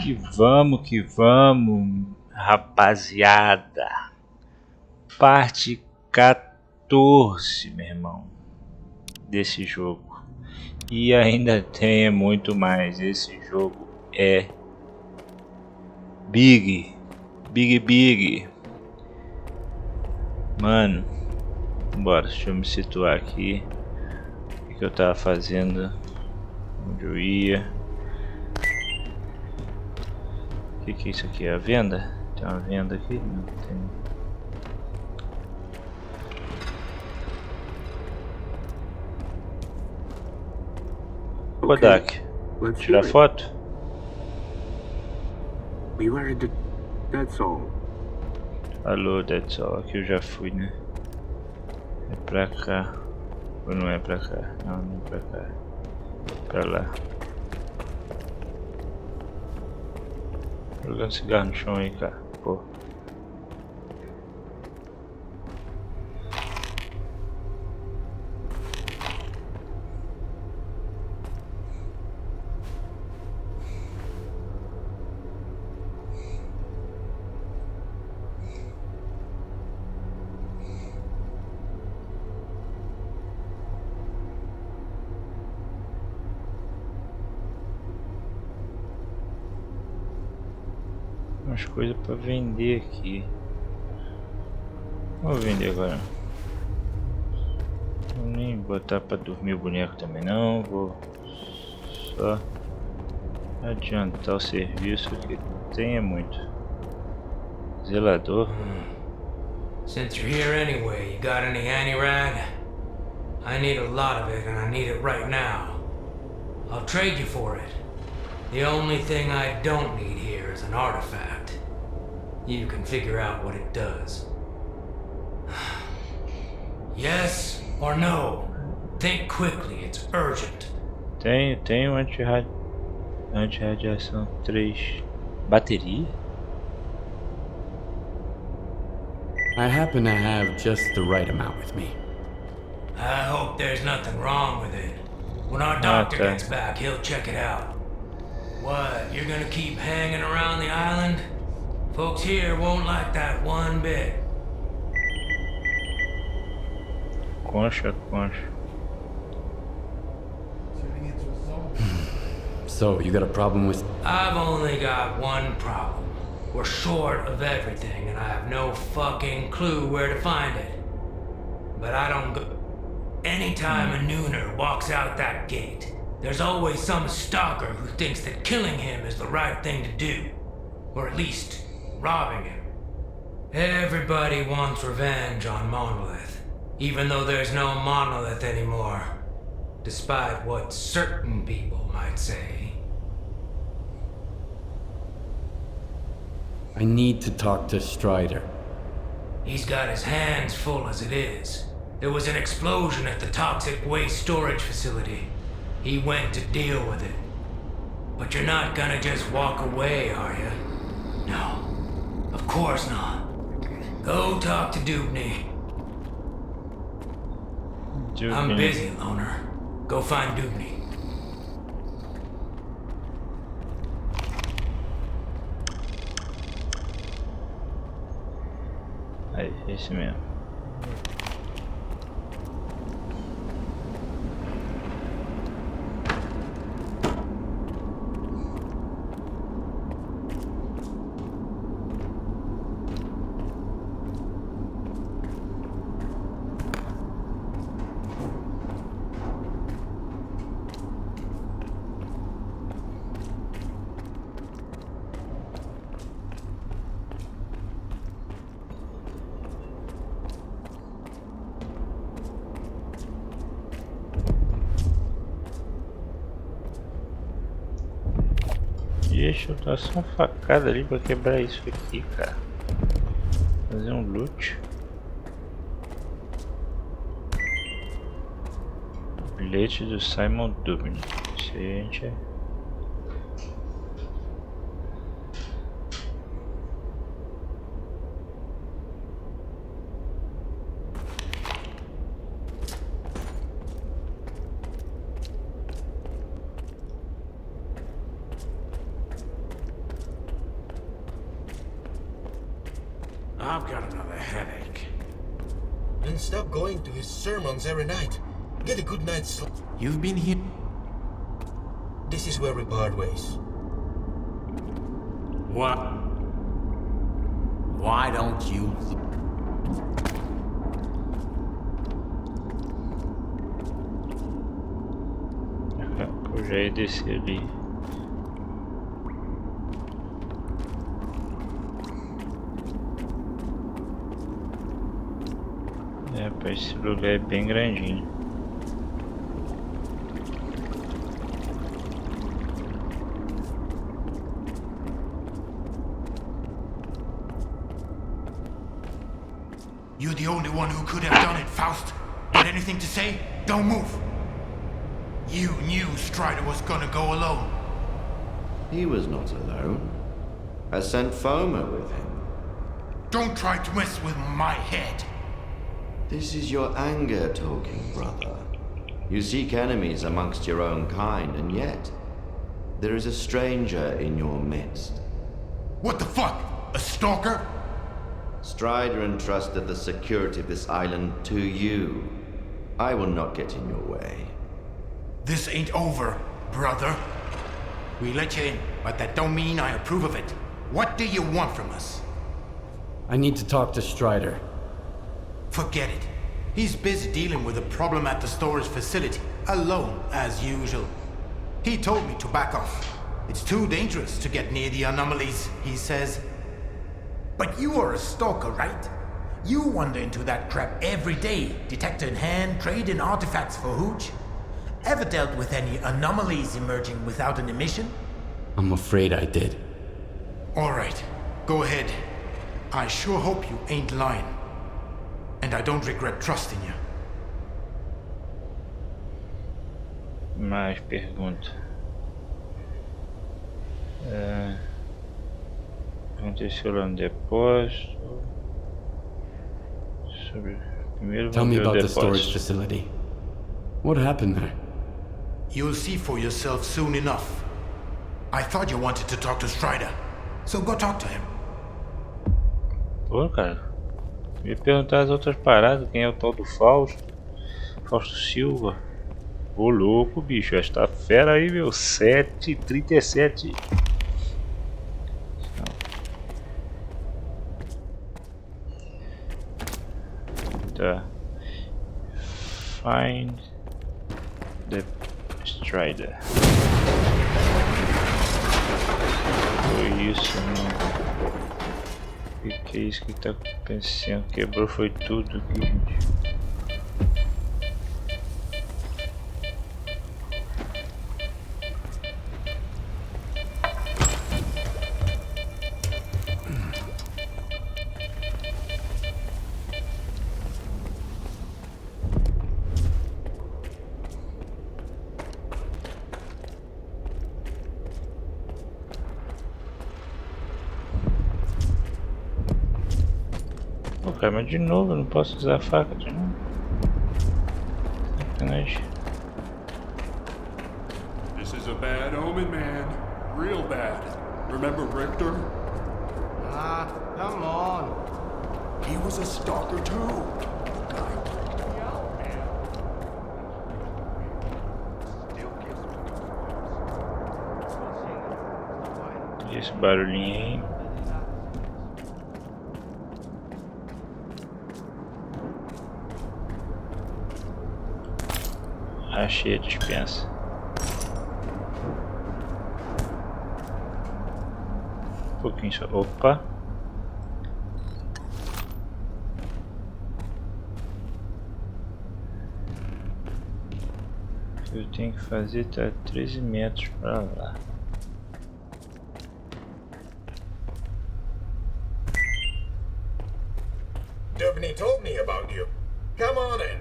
Que vamos, rapaziada. Parte 14, meu irmão, desse jogo. E ainda tem muito mais. Esse jogo é big. Mano, bora, deixa eu me situar aqui. O que eu tava fazendo? Onde eu ia? O que é isso aqui? É a venda? Tem uma venda aqui? Não tem. Kodak, tirar foto? Alô, that's all. Aqui eu já fui, né? É pra cá. Ou não é pra cá? Não, não é pra cá. É pra lá. Jogando cigarro no chão aí, cara. Pô. Umas coisas pra vender aqui. Vou vender agora. Vou nem botar pra dormir o boneco também não. Vou só adiantar o serviço que tem muito. Zelador. Since you're here anyway, you got any anti-rag? I need a lot of it and I need it right now. I'll trade you for it. The only thing I don't need here is an artifact. You can figure out what it does. Yes or no? Think quickly, it's urgent. Tenho anti-radiação 3. Bateria? I happen to have just the right amount with me. I hope there's nothing wrong with it. When our doctor gets back, he'll check it out. What, you're gonna keep hanging around the island? Folks here won't like that one bit. Concha. So, you got a problem with... I've only got one problem. We're short of everything, and I have no fucking clue where to find it. But I don't go... Anytime a nooner walks out that gate, there's always some stalker who thinks that killing him is the right thing to do. Or at least, robbing him. Everybody wants revenge on Monolith, even though there's no Monolith anymore. Despite what certain people might say. I need to talk to Strider. He's got his hands full as it is. There was an explosion at the toxic waste storage facility. He went to deal with it. But you're not gonna just walk away, are you? No. Of course not. Go talk to Dubney. I'm busy, loner. Go find Dubney. Aí, esse mesmo. Deixa eu dar só uma facada ali pra quebrar isso aqui, cara. Fazer um loot. Bilhete do Simon Dubney. Gente. I've got another headache. Then stop going to his sermons every night. Get a good night's sleep. You've been here. This is where we part ways. What? Why don't you? Eu já ia descer ali. É, rapaz, esse lugar é bem grandinho. You're the only one who could have done it, Faust. Got anything to say? Don't move. You knew Strider was gonna go alone. He was not alone. I sent Foma with him. Don't try to mess with my head. This is your anger talking, brother. You seek enemies amongst your own kind, and yet there is a stranger in your midst. What the fuck? A stalker? Strider entrusted the security of this island to you. I will not get in your way. This ain't over, brother. We let you in, but that don't mean I approve of it. What do you want from us? I need to talk to Strider. Forget it. He's busy dealing with a problem at the storage facility, alone, as usual. He told me to back off. It's too dangerous to get near the anomalies, he says. But you are a stalker, right? You wander into that crap every day, detector in hand, trading artifacts for hooch. Ever dealt with any anomalies emerging without an emission? I'm afraid I did. Alright, go ahead. I sure hope you ain't lying. And I don't regret trusting you. Mais pergunta. Aconteceu lá no depósito. Primeiro Tell me vamos ver o about the storage depósito. facility. What happened there? You'll see for yourself soon enough. I thought you wanted to talk to Strider, so go talk to him. Pô, cara. Eu ia perguntar as outras paradas. Quem é o tal do Fausto? Fausto Silva. Ô louco, bicho. Esta fera aí, meu. 7h37. Tá. Find the Strider. Foi isso, mano. Que é isso que tá acontecendo? Quebrou foi tudo aqui, gente. Pô, cara, mas de novo, eu não posso usar a faca de novo. Sacanagem. This is a bad omen, man. Real bad. Remember Richter? Ah, come on. He was a stalker too. E esse barulhinho aí. Achei a dispensa. Um pouquinho só. Opa! Eu tenho que fazer tá 13 metros para lá. Dubney told me about you. Come on in.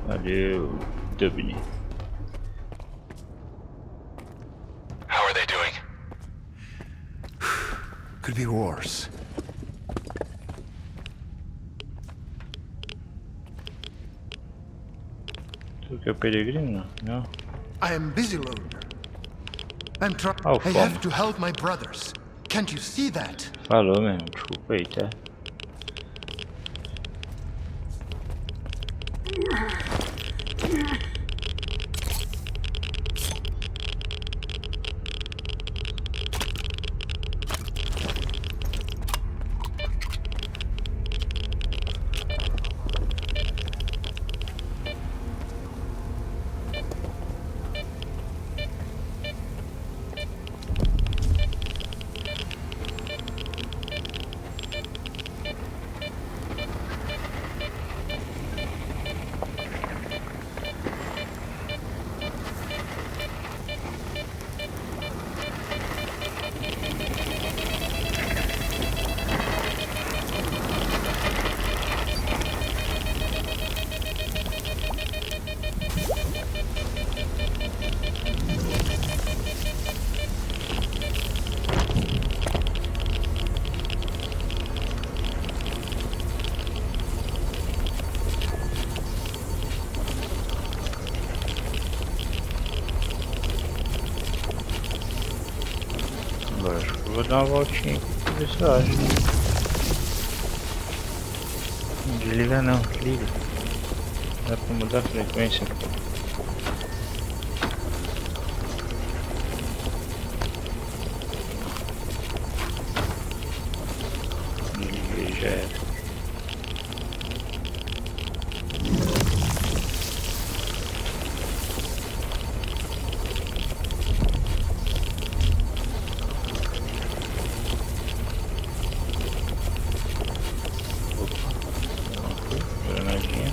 Valeu, Dubney. How are they doing? Could be worse. Tu que é o peregrino? Não. I am busy, loner. I'm trying. Oh, I fome. have to help my brothers. Can't you see that? Falou mesmo, desculpa aí, tá? Agora acho que eu vou dar uma voltinha aqui pra ver se eu acho. Não desliga não, liga. Dá pra mudar a frequência. Desliguei, já era. Granadinha.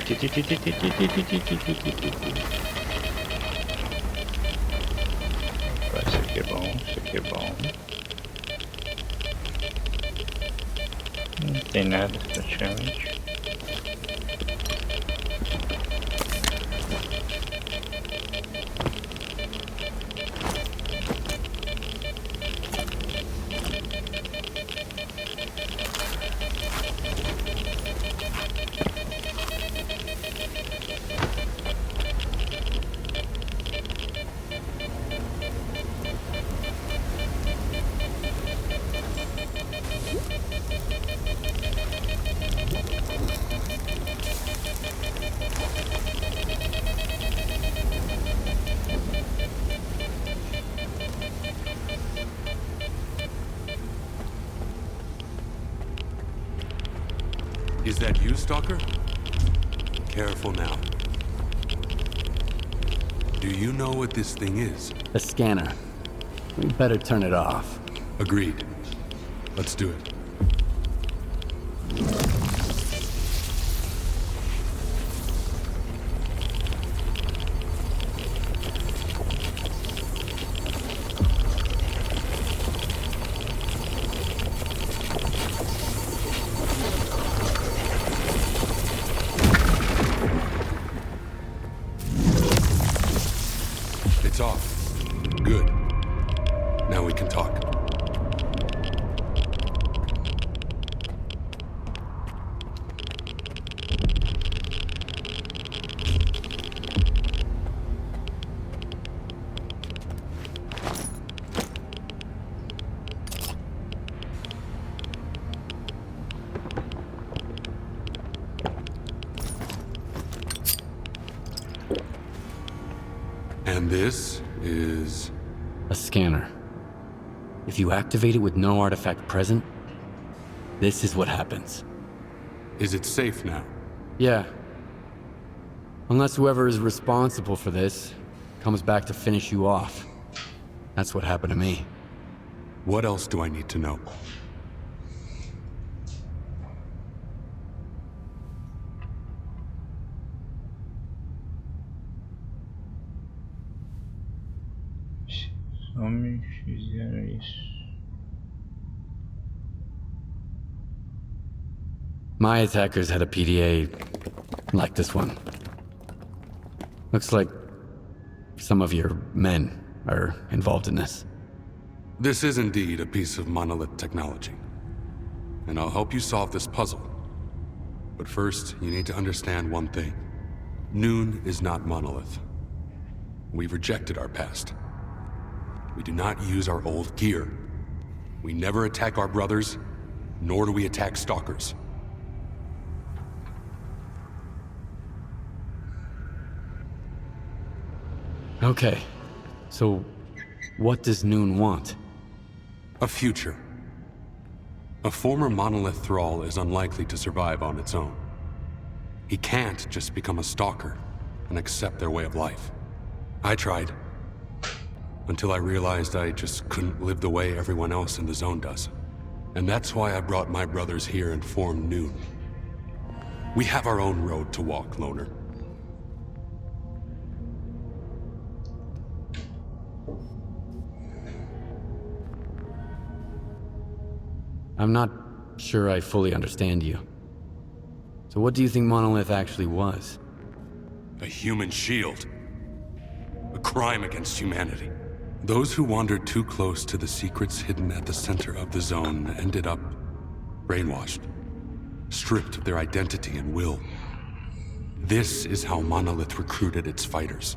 Isso aqui é bom, isso aqui é bom. Não tem nada praticamente. Is that you, Stalker? Careful now. Do you know what this thing is? A scanner. We better turn it off. Agreed. Let's do it. It's off. Good. Now we can talk. And this is... A scanner. If you activate it with no artifact present, this is what happens. Is it safe now? Yeah. Unless whoever is responsible for this comes back to finish you off. That's what happened to me. What else do I need to know? Homens fizeram isso. My attackers had a PDA like this one. Looks like some of your men are involved in this. This is indeed a piece of monolith technology. And I'll help you solve this puzzle. But first, you need to understand one thing. Noon is not monolith. We've rejected our past. We do not use our old gear. We never attack our brothers, nor do we attack stalkers. Okay, so what does Noon want? A future. A former monolith thrall is unlikely to survive on its own. He can't just become a stalker and accept their way of life. I tried. Until I realized I just couldn't live the way everyone else in the zone does. And that's why I brought my brothers here and formed Noon. We have our own road to walk, Loner. I'm not sure I fully understand you. So what do you think Monolith actually was? A human shield. A crime against humanity. Those who wandered too close to the secrets hidden at the center of the zone ended up brainwashed, stripped of their identity and will. This is how Monolith recruited its fighters.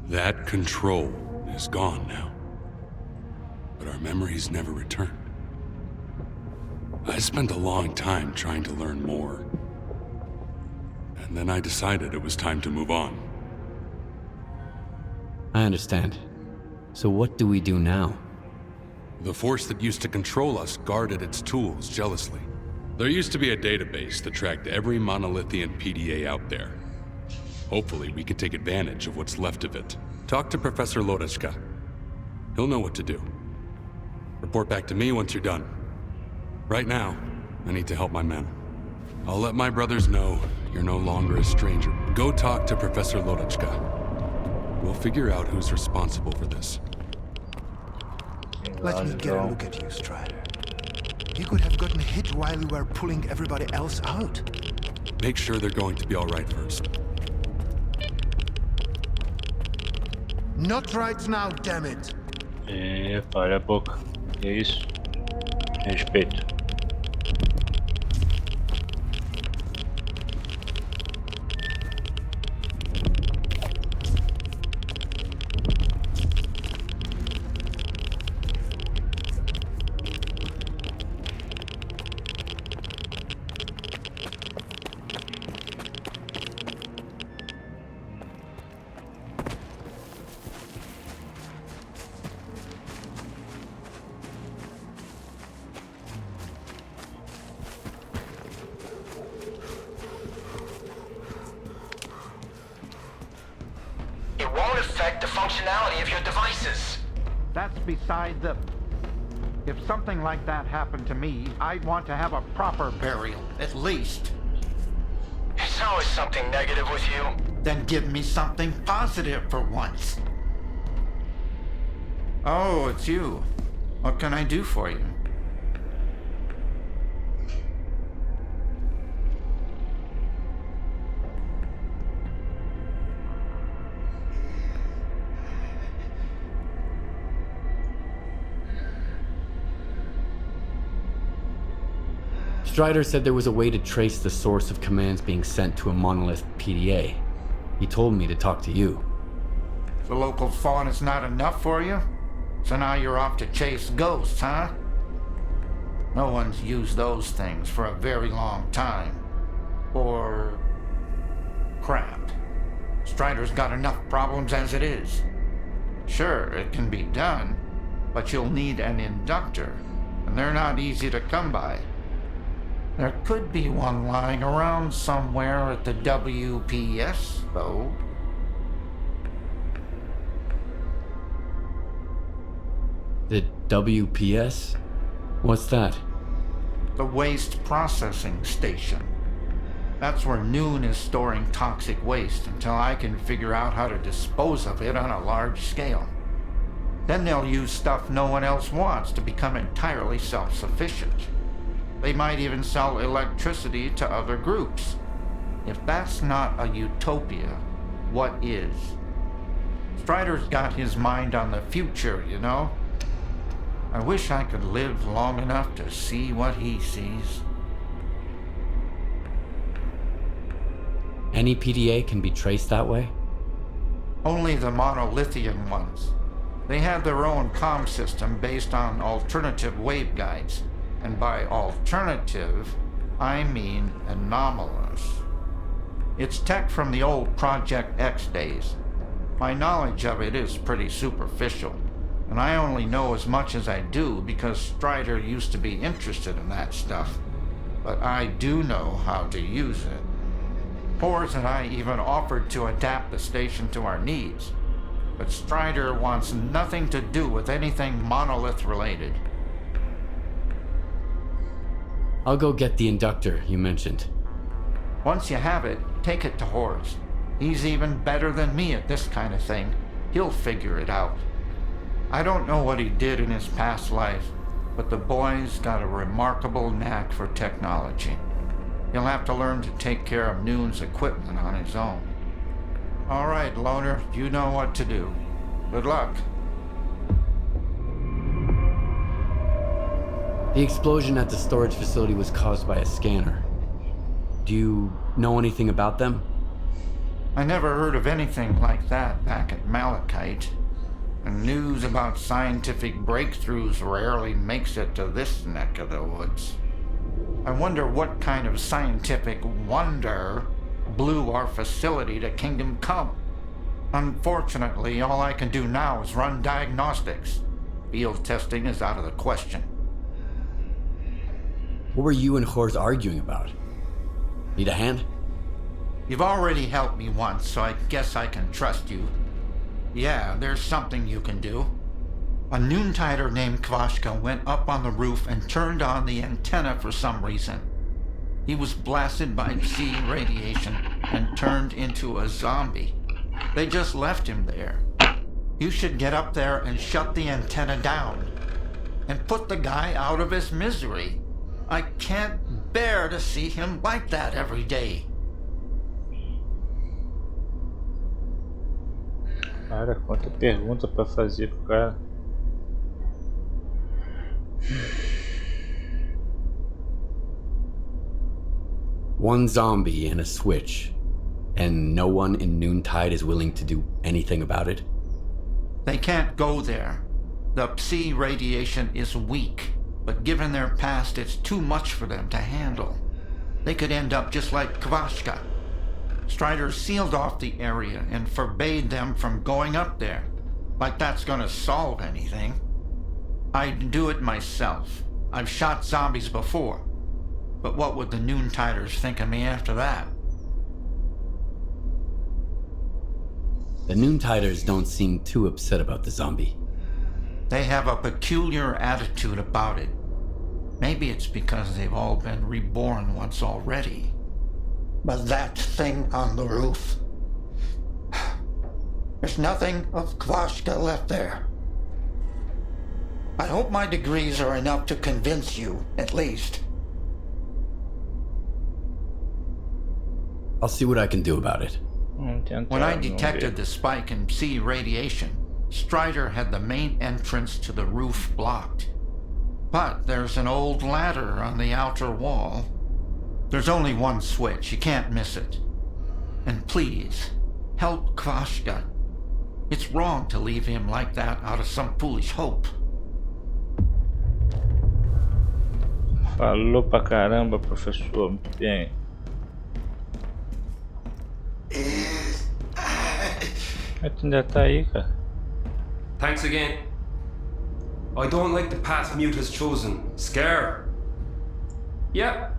That control is gone now. But our memories never returned. I spent a long time trying to learn more. And then I decided it was time to move on. I understand. So what do we do now? The force that used to control us guarded its tools jealously. There used to be a database that tracked every monolithian PDA out there. Hopefully we could take advantage of what's left of it. Talk to Professor Lodeshka. He'll know what to do. Report back to me once you're done. Right now, I need to help my men. I'll let my brothers know you're no longer a stranger. Go talk to Professor Lodeshka. We'll figure out who's responsible for this. Let me get a look at you, Strider. You could have gotten hit while you were pulling everybody else out. Make sure they're going to be all right first. Not right now, damn it! Olha a boca. E é isso. Respeito. It won't affect the functionality of your devices. That's beside the... If something like that happened to me, I'd want to have a proper burial, at least. It's always something negative with you. Then give me something positive for once. Oh, it's you. What can I do for you? Strider said there was a way to trace the source of commands being sent to a Monolith PDA. He told me to talk to you. The local fawn is not enough for you? So now you're off to chase ghosts, huh? No one's used those things for a very long time. Or... crap. Strider's got enough problems as it is. Sure, it can be done, but you'll need an inductor, and they're not easy to come by. There could be one lying around somewhere at the WPS, though. The WPS? What's that? The Waste Processing Station. That's where Noon is storing toxic waste until I can figure out how to dispose of it on a large scale. Then they'll use stuff no one else wants to become entirely self-sufficient. They might even sell electricity to other groups. If that's not a utopia, what is? Strider's got his mind on the future, you know? I wish I could live long enough to see what he sees. Any PDA can be traced that way? Only the monolithian ones. They have their own comm system based on alternative waveguides. And by alternative, I mean anomalous. It's tech from the old Project X days. My knowledge of it is pretty superficial, and I only know as much as I do because Strider used to be interested in that stuff. But I do know how to use it. Pores and I even offered to adapt the station to our needs, but Strider wants nothing to do with anything monolith related. I'll go get the inductor you mentioned. Once you have it, take it to Horace. He's even better than me at this kind of thing. He'll figure it out. I don't know what he did in his past life, but the boy's got a remarkable knack for technology. He'll have to learn to take care of Noon's equipment on his own. All right, Loner, you know what to do. Good luck. The explosion at the storage facility was caused by a scanner. Do you know anything about them? I never heard of anything like that back at Malachite. And news about scientific breakthroughs rarely makes it to this neck of the woods. I wonder what kind of scientific wonder blew our facility to Kingdom Come. Unfortunately, all I can do now is run diagnostics. Field testing is out of the question. What were you and Horse arguing about? Need a hand? You've already helped me once, so I guess I can trust you. Yeah, there's something you can do. A Noontider named Kvashka went up on the roof and turned on the antenna for some reason. He was blasted by Psi radiation and turned into a zombie. They just left him there. You should get up there and shut the antenna down. And put the guy out of his misery. I can't bear to see him like that every day. Cara, quanta pergunta pra fazer pro cara. One zombie and a switch, and no one in Noontide is willing to do anything about it? They can't go there. The Psi radiation is weak, but given their past, it's too much for them to handle. They could end up just like Kvashka. Strider sealed off the area and forbade them from going up there. Like that's gonna solve anything. I'd do it myself. I've shot zombies before. But what would the Noontiders think of me after that? The Noontiders don't seem too upset about the zombie. They have a peculiar attitude about it. Maybe it's because they've all been reborn once already. But that thing on the roof... There's nothing of Kvashka left there. I hope my degrees are enough to convince you, at least. I'll see what I can do about it. When I detected the spike in Psi radiation, Strider had the main entrance to the roof blocked. But there's an old ladder on the outer wall. There's only one switch, you can't miss it. And please, help Kvashka. It's wrong to leave him like that out of some foolish hope. Falou pra caramba, professor. Muito bem. Mas tu ainda tá aí, cara. Thanks again. I don't like the path Mute has chosen. Scare. Yep.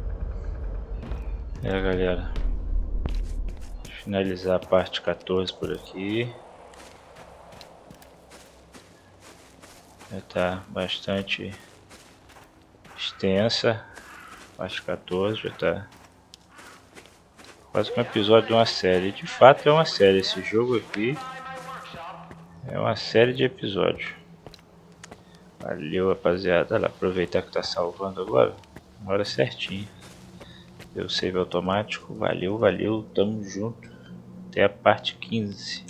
Galera. Finalizar a parte 14 por aqui. Já tá bastante extensa. Parte 14 já tá quase um episódio de uma série. De fato é uma série. Esse jogo aqui é uma série de episódios. Valeu, rapaziada. Olha lá, aproveitar que tá salvando agora. Uma hora certinho. Deu save automático. Valeu, valeu. Tamo junto. Até a parte 15.